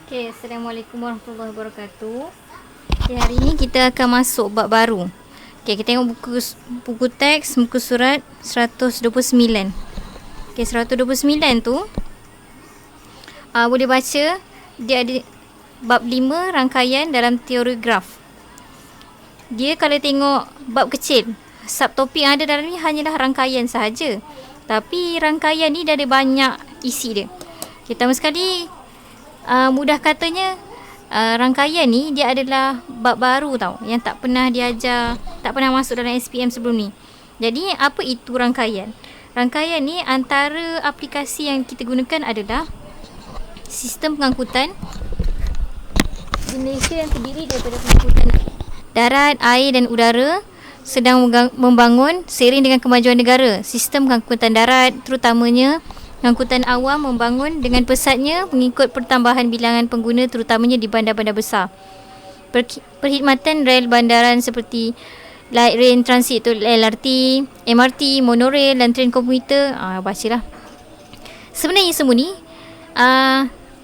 Okay, Assalamualaikum warahmatullahi wabarakatuh. Okay, hari ni kita akan masuk bab baru. Okay, kita tengok buku teks muka surat 129. Okay, 129 tu boleh baca. Dia ada bab 5 rangkaian dalam teori graf. Dia kalau tengok bab kecil, subtopik yang ada dalam ni hanyalah rangkaian sahaja. Tapi rangkaian ni dah ada banyak isi dia. Pertama sekali, mudah katanya, rangkaian ni dia adalah bab baru tau, yang tak pernah diajar, tak pernah masuk dalam SPM sebelum ni. Jadi apa itu rangkaian? Rangkaian ni antara aplikasi yang kita gunakan adalah sistem pengangkutan di Malaysia yang terdiri daripada pengangkutan darat, air dan udara sedang membangun seiring dengan kemajuan negara. Sistem pengangkutan darat terutamanya angkutan awam membangun dengan pesatnya mengikut pertambahan bilangan pengguna terutamanya di bandar-bandar besar. Perkhidmatan rel bandaran seperti light rail transit itu LRT, MRT, monorail dan tren komuter. Bacalah. Sebenarnya semua ni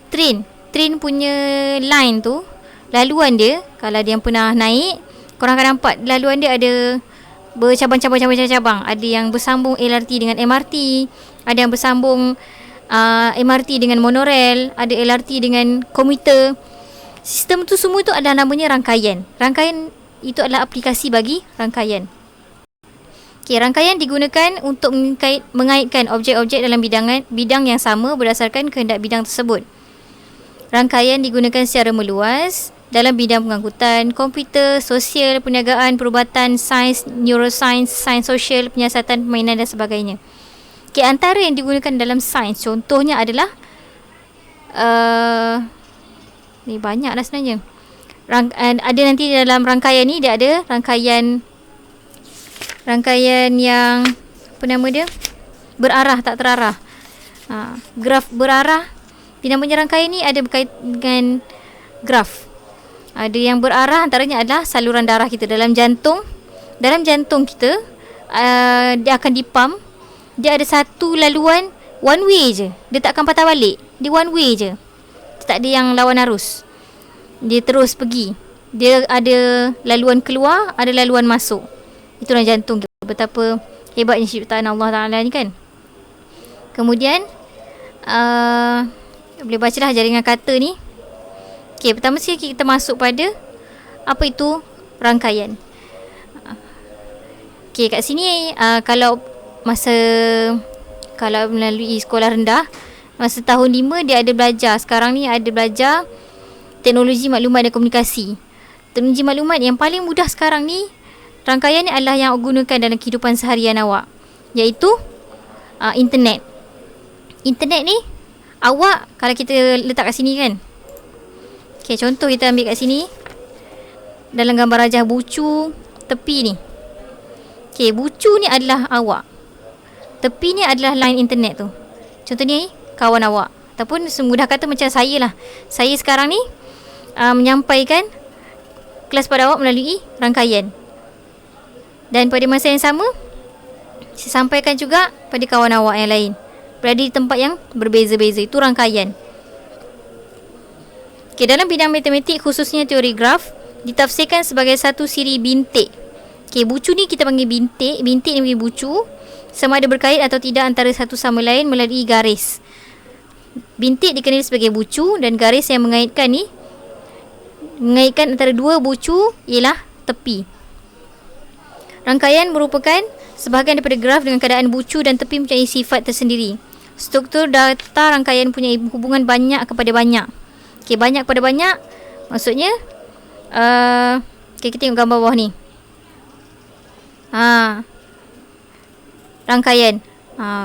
train punya line tu, laluan dia, kalau dia yang pernah naik, korang akan nampak laluan dia ada bercabang-cabang. Ada yang bersambung LRT dengan MRT, ada yang bersambung MRT dengan monorail, ada LRT dengan komuter. Sistem tu semua tu adalah namanya rangkaian. Rangkaian itu adalah aplikasi bagi rangkaian. Okay, rangkaian digunakan untuk mengaitkan objek-objek dalam bidang yang sama berdasarkan kehendak bidang tersebut. Rangkaian digunakan secara meluas dalam bidang pengangkutan, komputer, sosial, perniagaan, perubatan, sains, neuroscience, sains sosial, penyiasatan, permainan dan sebagainya. Okay, antara yang digunakan dalam sains contohnya adalah ni banyak lah sebenarnya. Ada nanti dalam rangkaian ni dia ada rangkaian yang apa nama dia? Berarah tak terarah. Graf berarah. Dinamanya rangkaian ni ada berkaitan dengan graf. Ada yang berarah, antaranya adalah saluran darah kita dalam jantung. Dalam jantung kita dia akan dipump. Dia ada satu laluan one way je. Dia tak akan patah balik. Dia one way je. Dia tak ada yang lawan arus. Dia terus pergi. Dia ada laluan keluar, ada laluan masuk. Itulah jantung kita. Betapa hebatnya ciptaan Allah Ta'ala ni kan. Kemudian boleh bacalah jaringan kata ni. Okay, pertama sekali kita masuk pada apa itu rangkaian. Okay, kat sini kalau melalui sekolah rendah, masa tahun 5 dia ada belajar. Sekarang ni ada belajar teknologi maklumat dan komunikasi. Teknologi maklumat yang paling mudah sekarang ni, rangkaian ni adalah yang gunakan dalam kehidupan seharian awak, iaitu internet. Internet ni awak, kalau kita letak kat sini kan, okay, contoh kita ambil kat sini dalam gambar rajah bucu tepi ni. Okay, bucu ni adalah awak, tepi ni adalah line internet tu. Contoh ni kawan awak, ataupun semudah kata macam saya lah. Saya sekarang ni menyampaikan kelas pada awak melalui rangkaian. Dan pada masa yang sama, saya sampaikan juga pada kawan awak yang lain, berada di tempat yang berbeza-beza. Itu rangkaian. Okay, dalam bidang matematik khususnya teori graf ditafsirkan sebagai satu siri bintik. Okay, bucu ni kita panggil bintik. Bintik ni panggil bucu. Sama ada berkait atau tidak antara satu sama lain melalui garis. Bintik dikenali sebagai bucu, dan garis yang mengaitkan antara dua bucu ialah tepi. Rangkaian merupakan sebahagian daripada graf dengan keadaan bucu dan tepi mempunyai sifat tersendiri. Struktur data rangkaian mempunyai hubungan banyak kepada banyak. Okay, banyak kepada banyak maksudnya okay, kita tengok gambar bawah ni. Rangkaian.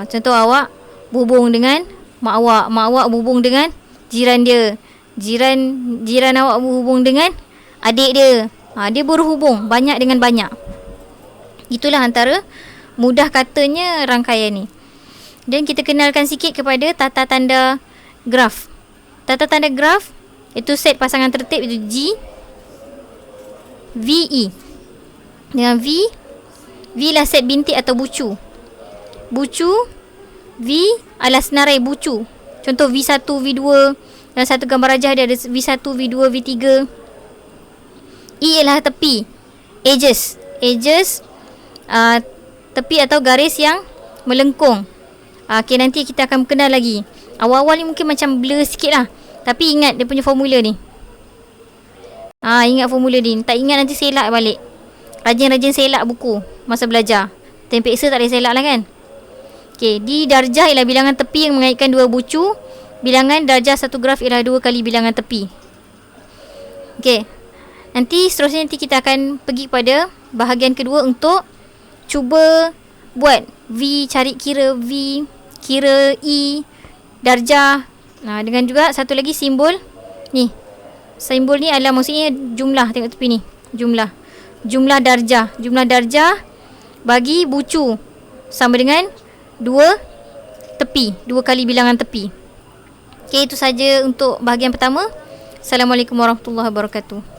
Contoh awak berhubung dengan mak awak berhubung dengan jiran dia. Jiran awak berhubung dengan adik dia. Dia berhubung banyak dengan banyak. Itulah antara mudah katanya rangkaian ni. Dan kita kenalkan sikit kepada tata tanda graf. Tata tanda graf itu set pasangan tertib itu G, V, E. Dengan V lah set bintik atau bucu. V adalah senarai bucu. Contoh V1, V2, Dalam satu gambar rajah dia ada V1, V2, V3. E ialah tepi. Edges. Tepi atau garis yang melengkung. Okay, nanti kita akan kenal lagi. Awal-awal ni mungkin macam blur sikit lah, tapi ingat dia punya formula ni. Ingat formula ni. Tak ingat nanti selak balik. Rajin-rajin selak buku masa belajar. Time peksa tak boleh selak lah kan. Okay, di darjah ialah bilangan tepi yang mengaitkan dua bucu. Bilangan darjah satu graf ialah 2 kali bilangan tepi. Okay, nanti seterusnya nanti kita akan pergi kepada bahagian kedua untuk cuba buat V, cari kira V, kira E, darjah. Dengan juga satu lagi simbol ni. Simbol ni adalah maksudnya jumlah. Tengok tepi ni, jumlah darjah. Jumlah darjah bagi bucu sama dengan 2 tepi, 2 kali bilangan tepi. Okay, itu saja untuk bahagian pertama. Assalamualaikum warahmatullahi wabarakatuh.